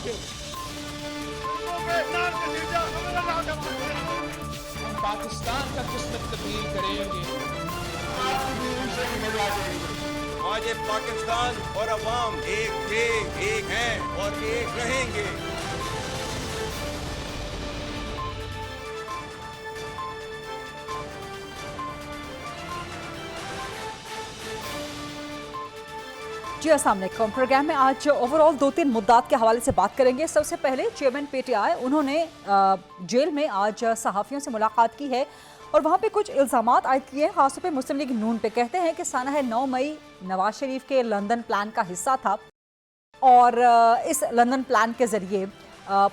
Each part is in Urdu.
دیں. ہم پاکستان کا قسمت تبدیل کریں گے. آج پاکستان اور عوام ایک تھے، ایک ہیں اور ایک رہیں گے. جی السلام علیکم. پروگرام میں آج اوور آل 2-3 مدعات کے حوالے سے بات کریں گے. سب سے پہلے چیئرمین پی ٹی آئی انہوں نے جیل میں آج صحافیوں سے ملاقات کی ہے اور وہاں پہ کچھ الزامات عائد کیے ہیں، خاص طور پہ مسلم لیگ نون پہ. کہتے ہیں کہ سانحہ 9 مئی نواز شریف کے لندن پلان کا حصہ تھا اور اس لندن پلان کے ذریعے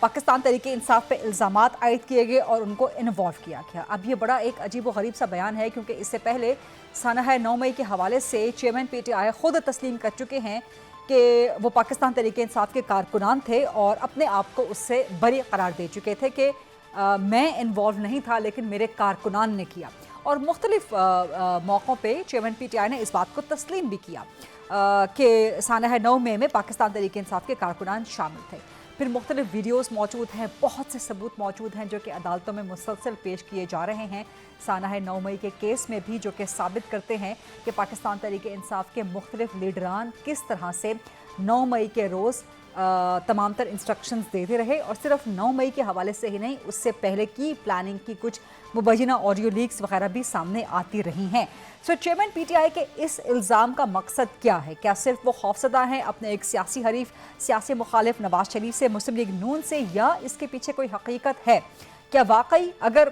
پاکستان تحریک انصاف پہ الزامات عائد کیے گئے اور ان کو انوالو کیا گیا. اب یہ بڑا ایک عجیب و غریب سا بیان ہے کیونکہ اس سے پہلے سانحہ 9 مئی کے حوالے سے چیئرمین پی ٹی آئی خود تسلیم کر چکے ہیں کہ وہ پاکستان تحریک انصاف کے کارکنان تھے اور اپنے آپ کو اس سے بری قرار دے چکے تھے کہ میں انوالو نہیں تھا لیکن میرے کارکنان نے کیا. اور مختلف موقعوں پہ چیئرمین پی ٹی آئی نے اس بات کو تسلیم بھی کیا کہ سانحہ 9 مئی میں پاکستان تحریک انصاف کے کارکنان شامل تھے. پھر مختلف ویڈیوز موجود ہیں، بہت سے ثبوت موجود ہیں جو کہ عدالتوں میں مسلسل پیش کیے جا رہے ہیں سانحہ 9 مئی کے کیس میں بھی، جو کہ ثابت کرتے ہیں کہ پاکستان تحریک انصاف کے مختلف لیڈران کس طرح سے 9 مئی کے روز تمام تر انسٹرکشنز دیتے رہے اور صرف 9 مئی کے حوالے سے ہی نہیں، اس سے پہلے کی پلاننگ کی کچھ مبینہ آڈیو لیکس وغیرہ بھی سامنے آتی رہی ہیں. سو چیئرمین پی ٹی آئی کے اس الزام کا مقصد کیا ہے؟ کیا صرف وہ خوفزدہ ہیں اپنے ایک سیاسی حریف، سیاسی مخالف نواز شریف سے، مسلم لیگ نون سے، یا اس کے پیچھے کوئی حقیقت ہے؟ کیا واقعی اگر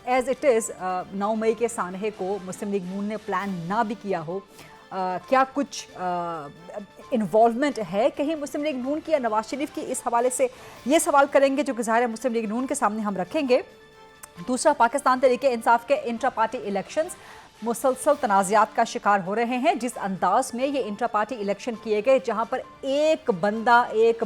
ایز اٹ از 9 مئی کے سانحے کو مسلم لیگ نون نے پلان نہ بھی کیا ہو، کیا کچھ انوالومنٹ ہے کہیں مسلم لیگ نون کی یا نواز شریف کی؟ اس حوالے سے یہ سوال کریں گے جو کہ ظاہر ہے مسلم لیگ نون کے سامنے ہم رکھیں گے. دوسرا، پاکستان تحریک انصاف کے انٹرا پارٹی الیکشنز مسلسل تنازعات کا شکار ہو رہے ہیں. جس انداز میں یہ انٹرا پارٹی الیکشن کیے گئے جہاں پر ایک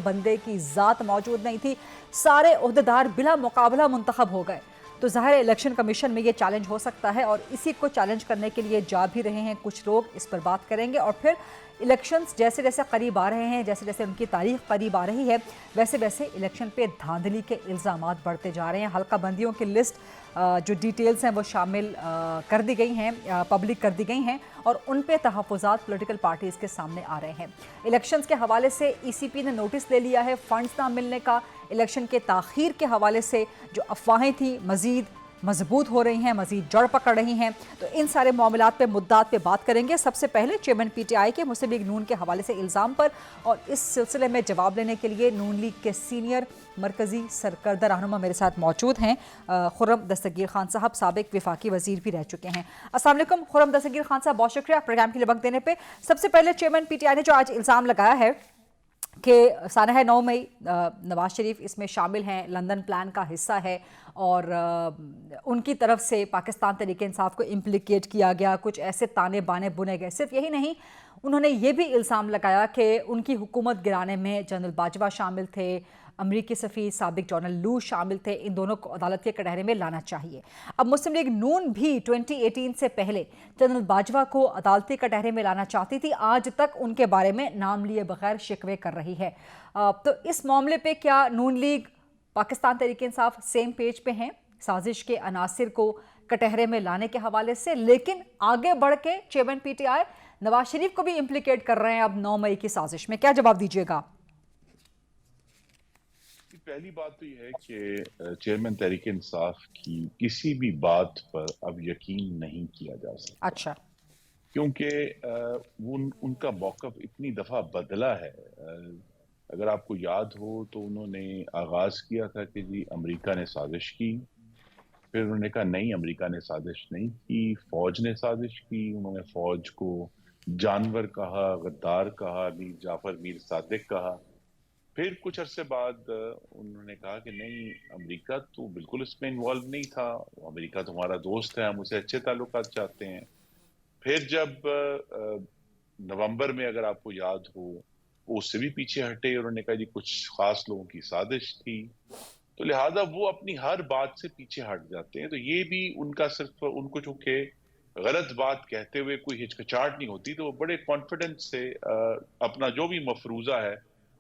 بندے کی ذات موجود نہیں تھی، سارے عہدیدار بلا مقابلہ منتخب ہو گئے، تو ظاہر الیکشن کمیشن میں یہ چیلنج ہو سکتا ہے اور اسی کو چیلنج کرنے کے لیے جا بھی رہے ہیں کچھ لوگ. اس پر بات کریں گے. اور پھر الیکشنز جیسے جیسے قریب آ رہے ہیں، جیسے جیسے ان کی تاریخ قریب آ رہی ہے، ویسے ویسے الیکشن پہ دھاندلی کے الزامات بڑھتے جا رہے ہیں. حلقہ بندیوں کی لسٹ جو ڈیٹیلز ہیں وہ شامل کر دی گئی ہیں، پبلک کر دی گئی ہیں اور ان پہ تحفظات پولیٹیکل پارٹیز کے سامنے آ رہے ہیں. الیکشنز کے حوالے سے ای سی پی نے نوٹس لے لیا ہے فنڈز نہ ملنے کا. الیکشن کے تاخیر کے حوالے سے جو افواہیں تھیں مزید مضبوط ہو رہی ہیں، مزید جڑ پکڑ رہی ہیں. تو ان سارے معاملات پہ مدعات پہ بات کریں گے. سب سے پہلے چیئرمین پی ٹی آئی کے مسلم لیگ نون کے حوالے سے الزام پر، اور اس سلسلے میں جواب لینے کے لیے نون لیگ کے سینئر مرکزی سرکردہ رہنما میرے ساتھ موجود ہیں. خرم دستگیر خان صاحب سابق وفاقی وزیر بھی رہ چکے ہیں. السلام علیکم خرم دستگیر خان صاحب، بہت شکریہ پروگرام کے لیے وقت دینے پہ. سب سے پہلے چیئرمین پی ٹی آئی نے جو آج الزام لگایا ہے کہ سانحہ 9 مئی نواز شریف اس میں شامل ہیں، لندن پلان کا حصہ ہے اور ان کی طرف سے پاکستان تحریک انصاف کو امپلیکیٹ کیا گیا، کچھ ایسے تانے بانے بنے گئے. صرف یہی نہیں، انہوں نے یہ بھی الزام لگایا کہ ان کی حکومت گرانے میں جنرل باجوہ شامل تھے، امریکی سفیر سابق جنرل لو شامل تھے، ان دونوں کو عدالت کے کٹہرے میں لانا چاہیے. اب مسلم لیگ نون بھی 2018 سے پہلے جنرل باجوہ کو عدالتی کٹہرے میں لانا چاہتی تھی، آج تک ان کے بارے میں نام لیے بغیر شکوے کر رہی ہے. تو اس معاملے پہ کیا نون لیگ پاکستان تحریک انصاف سیم پیج پہ ہیں سازش کے عناصر کو کٹہرے میں لانے کے حوالے سے، لیکن آگے بڑھ کے chairman P T I Nawaz Sharif کو بھی امپلیکیٹ کر رہے ہیں اب 9 مئی کی سازش میں؟ کیا جواب دیجیے گا؟ پہلی بات تو یہ ہے کہ چیئرمین تحریک انصاف کی کسی بھی بات پر اب یقین نہیں کیا جا سکتا. اچھا. کیونکہ ان کا موقف اتنی دفعہ بدلا ہے. اگر آپ کو یاد ہو تو انہوں نے آغاز کیا تھا کہ جی امریکہ نے سازش کی، پھر انہوں نے کہا نہیں امریکہ نے سازش نہیں کی، فوج نے سازش کی. انہوں نے فوج کو جانور کہا، غدار کہا، میر جعفر میر صادق کہا. پھر کچھ عرصے بعد انہوں نے کہا کہ نہیں امریکہ تو بالکل اس میں انوالو نہیں تھا، امریکہ تو ہمارا دوست ہے، ہم اسے اچھے تعلقات چاہتے ہیں. پھر جب نومبر میں اگر آپ کو یاد ہو وہ اس سے بھی پیچھے ہٹے، انہوں نے کہا جی کچھ خاص لوگوں کی سازش تھی. تو لہٰذا وہ اپنی ہر بات سے پیچھے ہٹ جاتے ہیں. تو یہ بھی ان کا صرف ان کو چونکہ غلط بات کہتے ہوئے کوئی ہچکچاہٹ نہیں ہوتی، تو وہ بڑے کانفیڈنس سے اپنا جو بھی مفروضہ ہے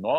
9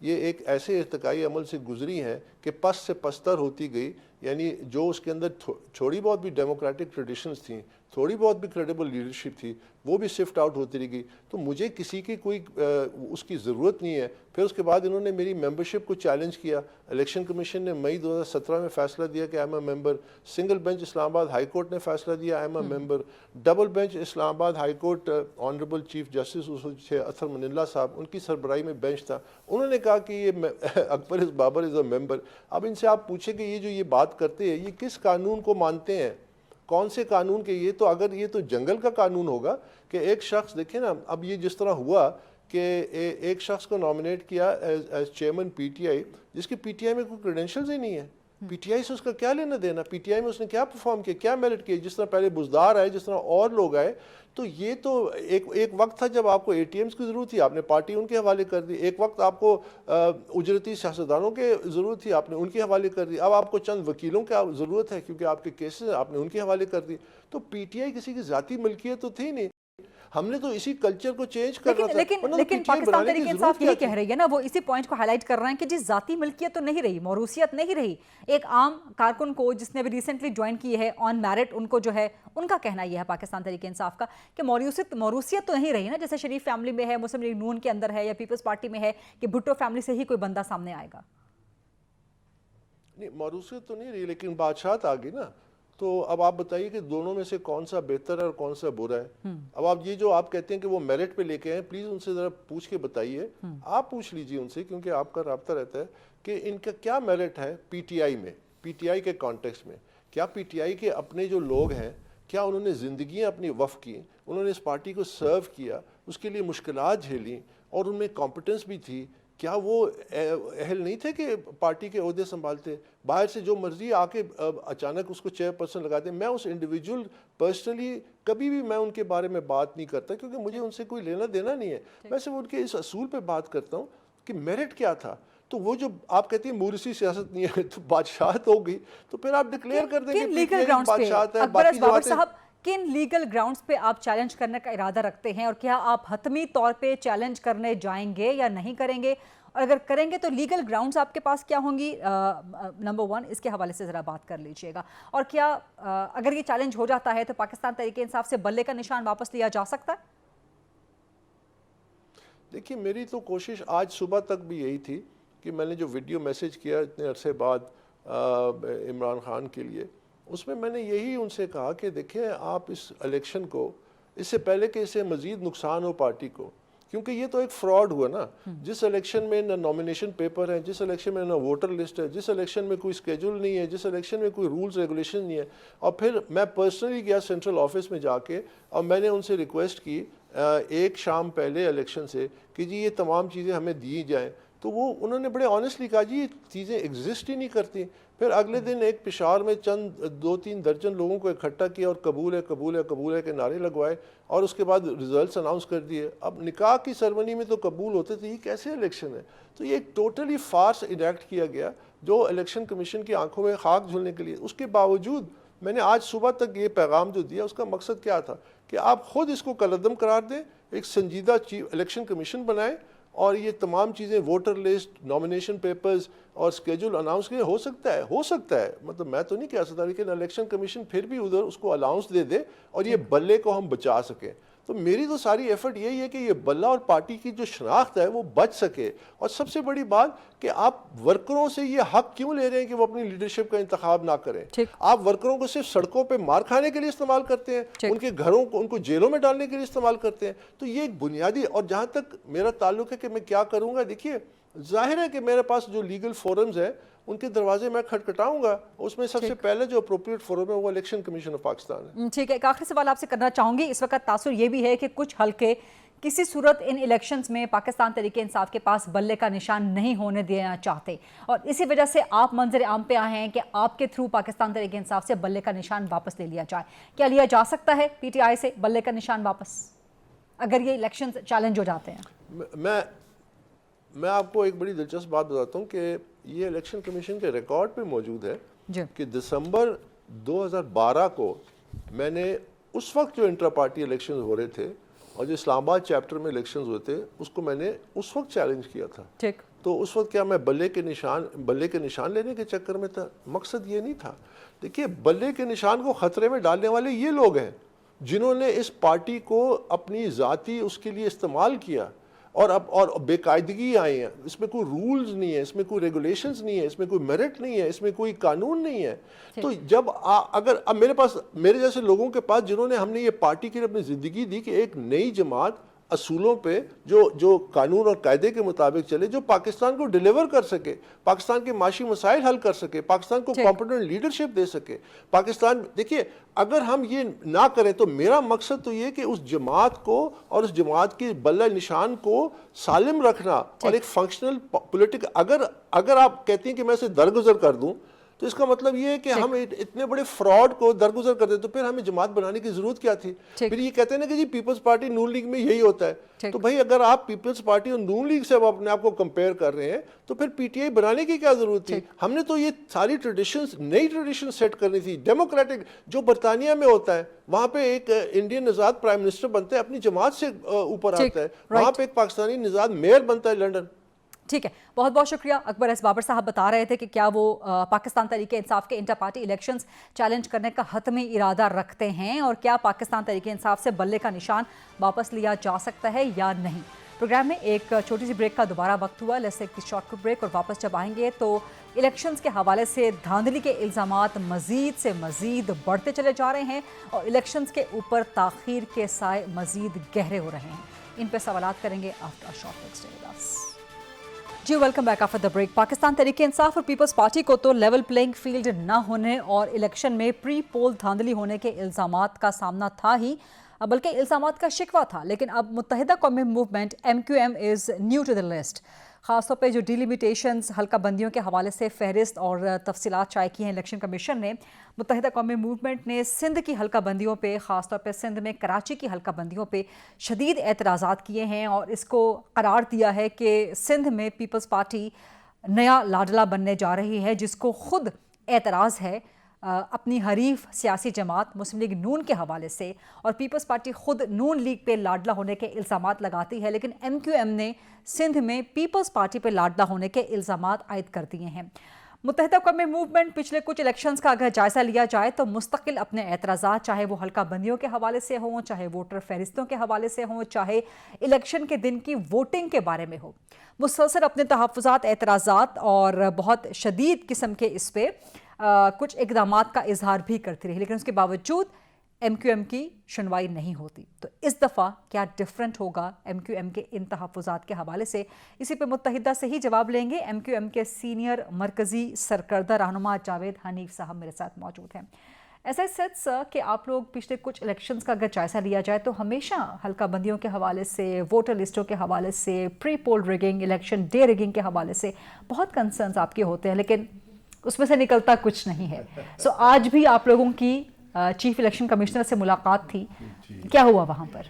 یہ ایک ایسے ارتقائی عمل سے گزری ہیں کہ پس سے پستر ہوتی گئی، یعنی جو اس کے اندر تھوڑی بہت بھی ڈیموکریٹک ٹریڈیشنز تھیں، تھوڑی بہت بھی کریڈیبل لیڈرشپ تھی، وہ بھی شفٹ آؤٹ ہوتی رہ گئی. تو مجھے کسی کی کوئی اس کی ضرورت نہیں ہے. پھر اس کے بعد انہوں نے میری ممبرشپ کو چیلنج کیا. الیکشن کمیشن نے مئی 2017 میں فیصلہ دیا کہ I M A member. Single bench Islamabad high court نے فیصلہ دیا I M A member. Double bench Islamabad high court honourable chief justice تھے اطہر منلہ صاحب، ان کی سربراہی میں بینچ تھا، انہوں نے کہا کہ یہ اکبر بابر از اے ممبر. اب ان سے آپ پوچھیں کہ یہ جو یہ بات کرتے ہیں یہ کس قانون کو مانتے ہیں، کون سے قانون کے؟ یہ تو اگر یہ تو جنگل کا قانون ہوگا کہ ایک شخص، دیکھیں نا اب یہ جس طرح ہوا کہ ایک شخص کو نامنیٹ کیا as chairman P T I, جس کی پی ٹی آئی میں کوئی کریڈینشلز ہی نہیں ہے. پی ٹی آئی سے اس کا کیا لینا دینا؟ پی ٹی آئی میں اس نے کیا پرفارم کیا، کیا میرٹ کیا؟ جس طرح پہلے بزدار آئے، جس طرح اور لوگ آئے. تو یہ تو ایک وقت تھا جب آپ کو اے ٹی ایمز کی ضرورت تھی، آپ نے پارٹی ان کے حوالے کر دی. ایک وقت آپ کو اجرتی سیاستدانوں کی ضرورت تھی، آپ نے ان کے حوالے کر دی. اب آپ کو چند وکیلوں کی ضرورت ہے کیونکہ آپ کے کیسز آپ نے ان کے حوالے کر دی. تو پی ٹی آئی کسی کی ذاتی ملکیت تو تھی نہیں. ہم نے تو اسی کلچر کو چینج کرنا تھا. لیکن پاکستان تحریک انصاف یہی کہہ رہی ہے نا، وہ اسی پوائنٹ کو ہائی لائٹ کر رہے ہیں کہ جی ذاتی ملکیت تو نہیں رہی، موروثیت نہیں رہی. ایک عام کارکن کو جس نے ابھی ریسنٹلی جوائن کی ہے آن میرٹ، ان کو جو ہے ان کا کہنا یہ ہے پاکستان تحریک انصاف کا کہ موروثیت تو نہیں رہی نا، جیسے شریف فیملی میں ہے، مسلم لیگ نون کے اندر ہے، یا پیپلز پارٹی میں ہے کہ بھٹو فیملی سے ہی کوئی بندہ سامنے آئے گا. نہیں، موروثیت تو نہیں رہی لیکن بادشاہت آ گئی نا. تو اب آپ بتائیے کہ دونوں میں سے کون سا بہتر ہے اور کون سا برا ہے. اب آپ یہ جو آپ کہتے ہیں کہ وہ میرٹ پہ لے کے ہیں، پلیز ان سے ذرا پوچھ کے بتائیے. آپ پوچھ لیجئے ان سے، کیونکہ آپ کا رابطہ رہتا ہے، کہ ان کا کیا میرٹ ہے پی ٹی آئی میں، پی ٹی آئی کے کانٹیکسٹ میں. کیا پی ٹی آئی کے اپنے جو لوگ ہیں، کیا انہوں نے زندگیاں اپنی وقف کی، انہوں نے اس پارٹی کو سرو کیا، اس کے لیے مشکلات جھیلیں، اور ان میں کمپٹنس بھی تھی؟ کیا وہ اہل نہیں تھے کہ پارٹی کے عہدے سنبھالتے؟ باہر سے جو مرضی آ کے اچانک اس کو چیئر پرسن لگا دیں. میں اس انڈیویجول پرسنلی کبھی بھی میں ان کے بارے میں بات نہیں کرتا، کیونکہ مجھے ان سے کوئی لینا دینا نہیں ہے. میں صرف ان کے اس اصول پہ بات کرتا ہوں کہ میرٹ کیا تھا. تو وہ جو آپ کہتے ہیں موروثی سیاست نہیں ہے تو بادشاہت ہو گئی، تو پھر آپ ڈکلیئر کر دیں کہ بادشاہت ہے. باقی صاحب کن لیگل گراؤنڈز پہ آپ چیلنج کرنے کا ارادہ رکھتے ہیں، اور کیا آپ حتمی طور پہ چیلنج کرنے جائیں گے یا نہیں کریں گے؟ اور اگر کریں گے تو لیگل گراؤنڈز آپ کے پاس کیا ہوں گی؟ نمبر 1 اس کے حوالے سے ذرا بات کر لیجئے گا. اور کیا اگر یہ چیلنج ہو جاتا ہے تو پاکستان تحریک انصاف سے بلے کا نشان واپس لیا جا سکتا ہے؟ دیکھیے، میری تو کوشش آج صبح تک بھی یہی تھی کہ میں نے جو ویڈیو میسیج کیا اتنے عرصے بعد عمران خان کے لیے، اس میں میں نے یہی ان سے کہا کہ دیکھیں آپ اس الیکشن کو، اس سے پہلے کہ اسے مزید نقصان ہو پارٹی کو، کیونکہ یہ تو ایک فراڈ ہوا نا. جس الیکشن میں نہ نامینیشن پیپر ہے، جس الیکشن میں نہ ووٹر لسٹ ہے، جس الیکشن میں کوئی اسکیجول نہیں ہے، جس الیکشن میں کوئی رولز ریگولیشن نہیں ہے. اور پھر میں پرسنلی گیا سینٹرل آفس میں جا کے، اور میں نے ان سے ریکویسٹ کی ایک شام پہلے الیکشن سے کہ جی یہ تمام چیزیں ہمیں دی جائیں. تو وہ انہوں نے بڑے آنیسٹلی کہا جی یہ چیزیں ایگزسٹ ہی نہیں کرتی. پھر اگلے دن ایک پشاور میں چند 2-3 درجن لوگوں کو اکٹھا کیا اور قبول ہے قبول ہے قبول ہے کے نعرے لگوائے، اور اس کے بعد ریزلٹس اناؤنس کر دیے. اب نکاح کی سرمنی میں تو قبول ہوتے تھے، یہ کیسے الیکشن ہے؟ تو یہ ایک ٹوٹلی فارس انیکٹ کیا گیا جو الیکشن کمیشن کی آنکھوں میں خاک جھولنے کے لیے. اس کے باوجود میں نے آج صبح تک یہ پیغام جو دیا، اس کا مقصد کیا تھا کہ آپ خود اس کو کالعدم قرار دیں، ایک سنجیدہ الیکشن کمیشن بنائیں، اور یہ تمام چیزیں ووٹر لسٹ، نامینیشن پیپرز اور اسکیجول اناؤنس کے ہو سکتا ہے مطلب میں تو نہیں کہہ سکتا، لیکن الیکشن کمیشن پھر بھی ادھر اس کو الاؤنس دے دے اور یہ بلے کو ہم بچا سکیں. تو میری تو ساری ایفرٹ یہی ہے کہ یہ بلہ اور پارٹی کی جو شناخت ہے وہ بچ سکے. اور سب سے بڑی بات کہ آپ ورکروں سے یہ حق کیوں لے رہے ہیں کہ وہ اپنی لیڈرشپ کا انتخاب نہ کریں؟ آپ ورکروں کو صرف سڑکوں پہ مار کھانے کے لیے استعمال کرتے ہیں، ان کے گھروں کو، ان کو جیلوں میں ڈالنے کے لیے استعمال کرتے ہیں. تو یہ ایک بنیادی، اور جہاں تک میرا تعلق ہے کہ میں کیا کروں گا، دیکھیے ظاہر ہے کہ میرے پاس جو لیگل فورمز ہیں ان کے دروازے میں کھٹکھٹاؤں گا. اس میں سب سے پہلے جو اپروپریٹ فورم ہے وہ الیکشن کمیشن آف پاکستان ہے. ٹھیک ہے، ایک آخری سوال آپ سے کرنا چاہوں گی. اس وقت تاثر یہ بھی ہے کہ کچھ حلقے کسی صورت ان الیکشنز میں پاکستان تحریک انصاف کے پاس بلے کا نشان نہیں ہونے دینا چاہتے، اور اسی وجہ سے آپ منظر عام پہ آئے ہیں کہ آپ کے تھرو پاکستان تحریک انصاف سے بلے کا نشان واپس لے لیا جائے. کیا لیا جا سکتا ہے پی ٹی آئی سے بلے کا نشان واپس اگر یہ الیکشنز چیلنج ہو جاتے ہیں؟ میں آپ کو ایک بڑی دلچسپ بات بتاتا ہوں کہ یہ الیکشن کمیشن کے ریکارڈ پہ موجود ہے کہ دسمبر 2012 کو میں نے اس وقت جو انٹرا پارٹی الیکشنز ہو رہے تھے اور جو اسلام آباد چیپٹر میں الیکشنز ہوئے تھے، اس کو میں نے اس وقت چیلنج کیا تھا. تو اس وقت کیا میں بلے کے نشان لینے کے چکر میں تھا؟ مقصد یہ نہیں تھا. دیکھیے بلے کے نشان کو خطرے میں ڈالنے والے یہ لوگ ہیں جنہوں نے اس پارٹی کو اپنی ذاتی اس کے لیے استعمال کیا اور بے قاعدگی آئی ہیں. اس میں کوئی رولز نہیں ہے, اس میں کوئی ریگولیشنز نہیں ہے, اس میں کوئی میرٹ نہیں ہے, اس میں کوئی قانون نہیں ہے. تو جب اگر اب میرے جیسے لوگوں کے پاس جنہوں نے ہم نے یہ پارٹی کے لیے اپنی زندگی دی کہ ایک نئی جماعت اصولوں پہ جو قانون اور قاعدے کے مطابق چلے, جو پاکستان کو ڈیلیور کر سکے, پاکستان کے معاشی مسائل حل کر سکے, پاکستان کو کمپیٹنٹ لیڈرشپ دے سکے. پاکستان دیکھیے اگر ہم یہ نہ کریں تو میرا مقصد تو یہ کہ اس جماعت کو اور اس جماعت کے بلہ نشان کو سالم رکھنا اور ایک فنکشنل پولیٹیکل, اگر آپ کہتی ہیں کہ میں اسے درگزر کر دوں تو اس کا مطلب یہ ہے کہ ہم اتنے بڑے فراڈ کو درگزر کر دیں تو پھر ہمیں جماعت بنانے کی ضرورت کیا تھی؟ پھر یہ کہتے ہیں نا کہ جی پیپلز پارٹی نون لیگ میں یہی ہوتا ہے. تو بھائی اگر آپ پیپلز پارٹی اور نون لیگ سے اپنے آپ کو کمپیئر کر رہے ہیں تو پھر پی ٹی آئی بنانے کی کیا ضرورت تھی؟ ہم نے تو یہ ساری نئی ٹریڈیشن سیٹ کرنی تھی. ڈیموکریٹک جو برطانیہ میں ہوتا ہے, وہاں پہ ایک انڈین نژاد پرائم منسٹر بنتا ہے, اپنی جماعت سے اوپر آتا ہے. وہاں پہ ایک پاکستانی نژاد میئر بنتا ہے لنڈن. ٹھیک ہے, بہت بہت شکریہ. اکبر ایس بابر صاحب بتا رہے تھے کہ کیا وہ پاکستان تحریک انصاف کے انٹر پارٹی الیکشنز چیلنج کرنے کا حتمی ارادہ رکھتے ہیں, اور کیا پاکستان تحریک انصاف سے بلے کا نشان واپس لیا جا سکتا ہے یا نہیں. پروگرام میں ایک چھوٹی سی بریک کا دوبارہ وقت ہوا. Let's take the short break, اور واپس جب آئیں گے تو الیکشنز کے حوالے سے دھاندلی کے الزامات مزید سے مزید بڑھتے چلے جا رہے ہیں اور الیکشنز کے اوپر تاخیر کے سائے مزید گہرے ہو رہے ہیں. ان پہ سوالات کریں گے after short break. Stay with us. جی welcome back after the break. Pakistan Tehreek Insaf اور پیپلز پارٹی کو تو لیول پلینگ فیلڈ نہ ہونے اور الیکشن میں پری پول دھاندلی ہونے کے الزامات کا سامنا تھا ہی, بلکہ الزامات کا شکوہ تھا. لیکن اب Muttahida Qaumi movement MQM is new to the list. خاص طور پہ جو ڈیلیمیٹیشنز حلقہ بندیوں کے حوالے سے فہرست اور تفصیلات شائع کی ہیں الیکشن کمیشن نے. متحدہ قومی موومنٹ نے سندھ کی حلقہ بندیوں پہ, خاص طور پہ سندھ میں کراچی کی حلقہ بندیوں پہ شدید اعتراضات کیے ہیں اور اس کو قرار دیا ہے کہ سندھ میں پیپلز پارٹی نیا لاڈلا بننے جا رہی ہے, جس کو خود اعتراض ہے اپنی حریف سیاسی جماعت مسلم لیگ نون کے حوالے سے, اور پیپلز پارٹی خود نون لیگ پہ لاڈلا ہونے کے الزامات لگاتی ہے. لیکن MQM نے سندھ میں پیپلز پارٹی پہ لاڈلا ہونے کے الزامات عائد کر دیے ہیں. متحدہ قومی موومنٹ پچھلے کچھ الیکشنز کا اگر جائزہ لیا جائے تو مستقل اپنے اعتراضات, چاہے وہ حلقہ بندیوں کے حوالے سے ہوں, چاہے ووٹر فہرستوں کے حوالے سے ہوں, چاہے الیکشن کے دن کی ووٹنگ کے بارے میں ہو, مسلسل اپنے تحفظات, اعتراضات اور بہت شدید قسم کے اس پہ کچھ اقدامات کا اظہار بھی کرتی رہی. لیکن اس کے باوجود MQM کی سنوائی نہیں ہوتی. تو اس دفعہ کیا ڈیفرنٹ ہوگا MQM کے ان تحفظات کے حوالے سے؟ اسی پہ متحدہ سے ہی جواب لیں گے. MQM کے سینئر مرکزی سرکردہ رہنما جاوید حنیف صاحب میرے ساتھ موجود ہیں. ایسا سیٹ سر کہ آپ لوگ پچھلے کچھ الیکشنز کا اگر جائزہ لیا جائے تو ہمیشہ حلقہ بندیوں کے حوالے سے, ووٹر لسٹوں کے حوالے سے, پری پول ریگنگ, الیکشن ڈے ریگنگ کے حوالے سے بہت کنسرنز آپ کے ہوتے ہیں, لیکن اس میں سے نکلتا کچھ نہیں ہے. سو آج بھی آپ لوگوں کی چیف الیکشن کمشنر سے ملاقات تھی, کیا ہوا وہاں پر؟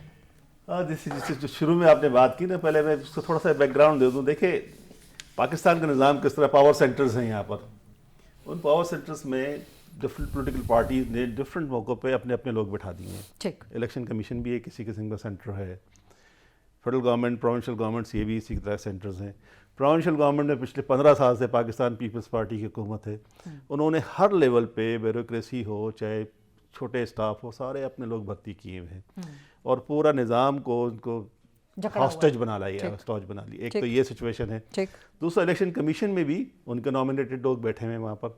جیسے جو شروع میں آپ نے بات کی نا, پہلے میں اس کو تھوڑا سا بیک گراؤنڈ دے دوں. دیکھیں پاکستان کا نظام کس طرح, پاور سینٹرز ہیں یہاں پر. ان پاور سینٹرز میں ڈفرینٹ پولیٹیکل پارٹیز نے ڈفرینٹ موقعوں پہ اپنے اپنے لوگ بٹھا دیے ہیں. ٹھیک. الیکشن کمیشن بھی ایک کسی قسم کا سینٹر ہے, فیڈرل گورنمنٹ, پروونشل گورنمنٹس یہ بھی اسی طرح سینٹرز ہیں. پروونشل گورنمنٹ میں پچھلے 15 سال سے پاکستان پیپلز پارٹی کی حکومت ہے. انہوں نے ہر لیول پہ بیوروکریسی ہو چاہے چھوٹے اسٹاف ہو, سارے اپنے لوگ بھرتی کیے ہوئے ہیں اور پورا نظام کو ان کو ہاسٹیج بنا لیا, ہاسٹیج بنا لی. ایک تو یہ سچویشن ہے. دوسرا الیکشن کمیشن میں بھی ان کے نامینیٹڈ لوگ بیٹھے ہوئے ہیں وہاں پر.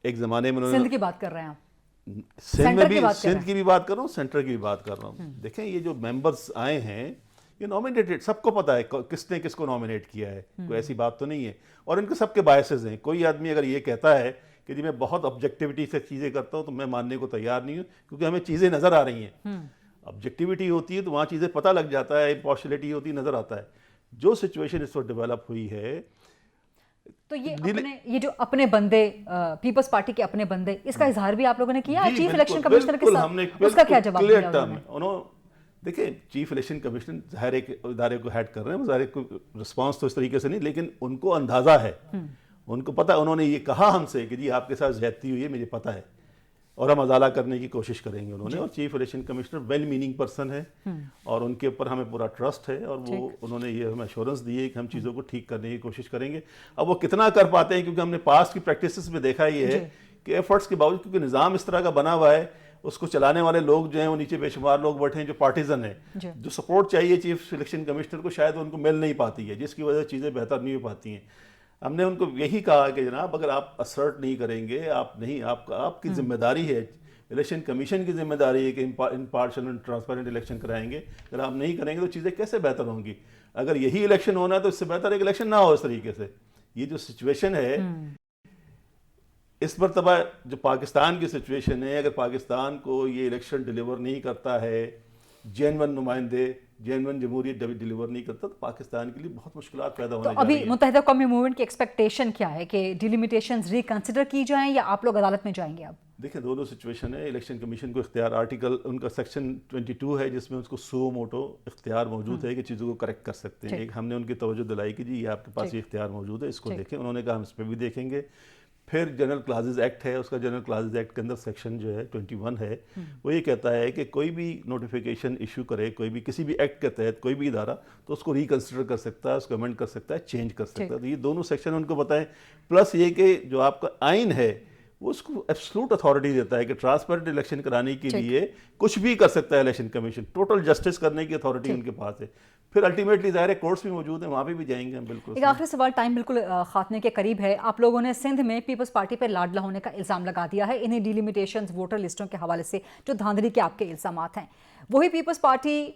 ایک زمانے میں سندھ کی بات کر رہے ہیں آپ؟ سندھ میں بھی, سندھ کی بھی بات کر رہا ہوں, سینٹر کی بھی بات کر رہا ہوں. دیکھیں یہ جو ممبرز آئے ہیں یہ نامینیٹڈ, سب کو پتا ہے کس نے کس کو نامینیٹ کیا ہے, کوئی ایسی بات تو نہیں ہے. اور ان کے سب کے بایسز ہیں. کوئی آدمی اگر یہ کہتا ہے کہ جی میں بہت آبجیکٹیوٹی سے چیزیں کرتا ہوں تو میں ماننے کو تیار نہیں ہوں, کیونکہ ہمیں چیزیں نظر آ رہی ہیں. آبجیکٹیوٹی ہوتی ہے تو وہاں چیزیں پتہ لگ جاتا ہے, امپارشلٹی ہوتی ہے, نظر آتا ہے. جو سچویشن اس وقت ڈیولپ ہوئی ہے تو یہ جو اپنے بندے, پیپلز پارٹی کے اپنے بندے, اس کا اظہار بھی آپ لوگوں نے کیا چیف الیکشن کمشنر کے ساتھ, اس کا کیا جواب دیا انہوں نے؟ دیکھیں چیف الیکشن کمشنر ظاہر ایک ادارے کو ہیڈ کر رہے ہیں, ظاہر کوئی رسپانس تو اس طریقے سے نہیں, لیکن ان کو اندازہ ہے, ان کو پتہ, انہوں نے یہ کہا ہم سے کہ جی آپ کے ساتھ زیادتی ہوئی ہے, مجھے پتہ ہے. اور ہم ازالہ کرنے کی کوشش کریں گے انہوں نے. اور chief election commissioner well meaning person ہے اور ان کے اوپر ہمیں پورا ٹرسٹ ہے, اور وہ انہوں نے یہ ہمیں ایشورنس دی ہے کہ ہم چیزوں کو ٹھیک کرنے کی کوشش کریں گے. اب وہ کتنا کر پاتے ہیں, کیونکہ ہم نے پاسٹ کی پریکٹسز میں دیکھا یہ ہے کہ ایفرٹس کے باوجود, کیونکہ نظام اس طرح کا بنا ہوا ہے, اس کو چلانے والے لوگ جو ہیں وہ نیچے بے شمار لوگ بیٹھے ہیں جو پارٹیزن ہیں, جو سپورٹ چاہیے چیف الیکشن کمشنر کو شاید ان کو مل نہیں پاتی ہے, جس کی وجہ سے چیزیں بہتر نہیں ہو پاتی ہیں. ہم نے ان کو یہی کہا کہ جناب اگر آپ اسرٹ نہیں کریں گے, آپ کی ذمہ داری ہے, الیکشن کمیشن کی ذمہ داری ہے کہ امپارشل اینڈ ٹرانسپیرنٹ الیکشن کرائیں گے. اگر آپ نہیں کریں گے تو چیزیں کیسے بہتر ہوں گی؟ اگر یہی الیکشن ہونا ہے تو اس سے بہتر ایک الیکشن نہ ہو. اس طریقے سے یہ جو سچویشن ہے اس مرتبہ جو پاکستان کی سچویشن ہے, اگر پاکستان کو یہ الیکشن ڈیلیور نہیں کرتا ہے, جینون نمائندے, جینون جمہوریت ڈیلیور نہیں کرتا, تو پاکستان کے لیے بہت مشکلات پیدا ہونے جا رہی ہیں. ابھی متحدہ قومی موومنٹ کی ایکسپیکٹیشن کیا ہے کہ ڈیلیمیٹیشنز ریکنسیڈر کی جائیں یا آپ لوگ عدالت میں جائیں گے؟ اب دیکھیں دونوں سچویشن ہے. الیکشن کمیشن کو اختیار, آرٹیکل ان کا سیکشن 22 ہے جس میں اس کو سو موٹو اختیار موجود ہے کہ چیزوں کو کریکٹ کر سکتے ہیں. ایک ہم نے ان کی توجہ دلائی کہ جی یہ آپ کے پاس یہ اختیار موجود ہے, اس کو دیکھیں. انہوں نے کہا ہم اس پہ بھی دیکھیں گے. پھر جنرل کلازز ایکٹ ہے, اس کا جنرل کلازز ایکٹ کے اندر سیکشن جو ہے 21 ہے, وہ یہ کہتا ہے کہ کوئی بھی نوٹیفیکیشن ایشو کرے, کوئی بھی کسی بھی ایکٹ کے تحت کوئی بھی ادارہ, تو اس کو ریکنسیڈر کر سکتا ہے, اس کو امینڈ کر سکتا ہے, چینج کر سکتا ہے. تو یہ دونوں سیکشن ان کو بتائیں. پلس یہ کہ جو آپ کا آئین ہے وہ اس کو ایبسلوٹ اتھارٹی دیتا ہے کہ ٹرانسپیرنٹ الیکشن کرانے کے لیے کچھ بھی کر سکتا ہے الیکشن کمیشن. ٹوٹل جسٹس کرنے کی اتھارٹی ان کے پاس ہے. پھر الٹیمیٹلی ظاہر ہے کورٹس بھی موجود ہیں, وہاں پہ بھی جائیں گے ہم. بالکل. ایک آخری سوال, ٹائم بالکل خاتمے کے قریب ہے. آپ لوگوں نے سندھ میں پیپلز پارٹی پہ لاڈلا ہونے کا الزام لگا دیا ہے, انہیں ڈیلیمیٹیشنز ووٹر لسٹوں کے حوالے سے جو دھاندلی کے آپ کے الزامات ہیں. وہی پیپلز پارٹی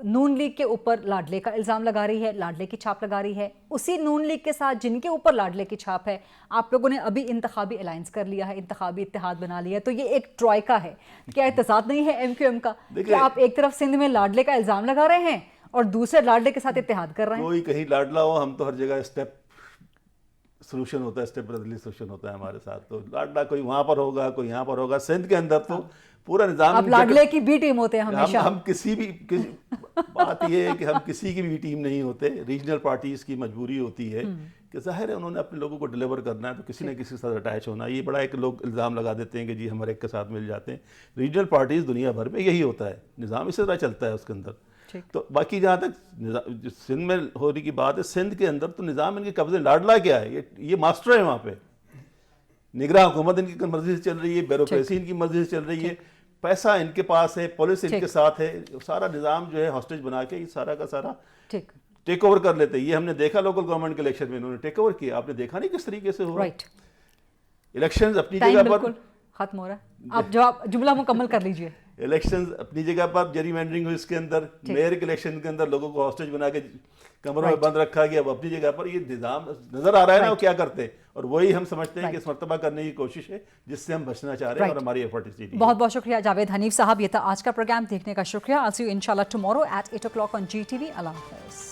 نون لیگ کے اوپر لاڈلے کا الزام لگا رہی ہے, لاڈلے کی چھاپ لگا رہی ہے. اسی نون لیگ کے ساتھ جن کے اوپر لاڈلے کی چھاپ ہے, آپ لوگوں نے ابھی انتخابی الائنس کر لیا ہے, انتخابی اتحاد بنا لیا ہے. تو یہ ایک ٹرائکا ہے, کیا اتضاد نہیں ہے ایم کیو ایم کا کہ آپ ایک طرف سندھ میں لاڈلے کا الزام لگا رہے ہیں اور دوسرے لاڈلے کے ساتھ اتحاد کر رہے ہیں؟ کوئی کہیں لاڈلا ہو, ہم تو ہر جگہ اسٹیپ سولوشن ہوتا ہے, اسٹیپ بدلی سولوشن ہوتا ہے ہمارے ساتھ. تو لاڈلا کوئی وہاں پر ہوگا, کوئی یہاں پر ہوگا. سندھ کے اندر تو پورا نظام, آپ لاڈلے کی بی ٹیم ہوتے ہیں ہمیشہ. ہم کسی بھی بات یہ ہے کہ ہم کسی کی بھی ٹیم نہیں ہوتے. ریجنل پارٹیز کی مجبوری ہوتی ہے کہ ظاہر ہے انہوں نے اپنے لوگوں کو ڈیلیور کرنا ہے, تو کسی نہ کسی کے ساتھ اٹیچ ہونا. یہ بڑا ایک لوگ الزام لگا دیتے ہیں کہ جی ہم ہر ایک کے ساتھ مل جاتے ہیں. ریجنل پارٹیز دنیا بھر میں یہی ہوتا ہے, نظام اسی طرح چلتا ہے اس کے اندر. تو باقی جہاں تک سندھ میں ہو رہی کی بات ہے, سندھ کے اندر تو نظام ان کے قبضے. لاڈلا کیا ہے, یہ ماسٹر ہے وہاں پہ. نگراں حکومت ان کی مرضی سے چل رہی ہے, بیوروکریسی ان کی مرضی سے چل رہی ہے, پیسہ ان کے پاس ہے, پولیس ان کے ساتھ ہے. سارا نظام جو ہے ہاسٹیج بنا کے یہ سارا کا سارا ٹیک اوور کر لیتے. یہ ہم نے دیکھا لوکل گورنمنٹ کے الیکشن میں انہوں نے ٹیک اوور کیا. آپ نے دیکھا نہیں کس طریقے سے ہوا. الیکشنز اپنی جگہ پر ختم ہو رہا ہے, آپ جملہ مکمل کر لیجئے. الیکشنز اپنی جگہ پر, جری مینڈرنگ ہوئی اس کے اندر, میئر کے الیکشن کے اندر لوگوں کو ہاسٹیج بنا کے کمروں میں بند رکھا گیا. اب اپنی جگہ پر یہ نظام نظر آ رہا ہے نا وہ کیا کرتے ہیں, اور وہی ہم سمجھتے ہیں کہ اس مرتبہ کرنے کی کوشش ہے جس سے ہم بچنا چاہ رہے ہیں, اور ہماری ایفرٹ اس لیے. بہت بہت شکریہ جاوید حنیف صاحب, یہ تھا آج کا پروگرام. دیکھنے کا شکریہ. I'll see you inshallah tomorrow at 8 o'clock on GTV. اللہ حافظ.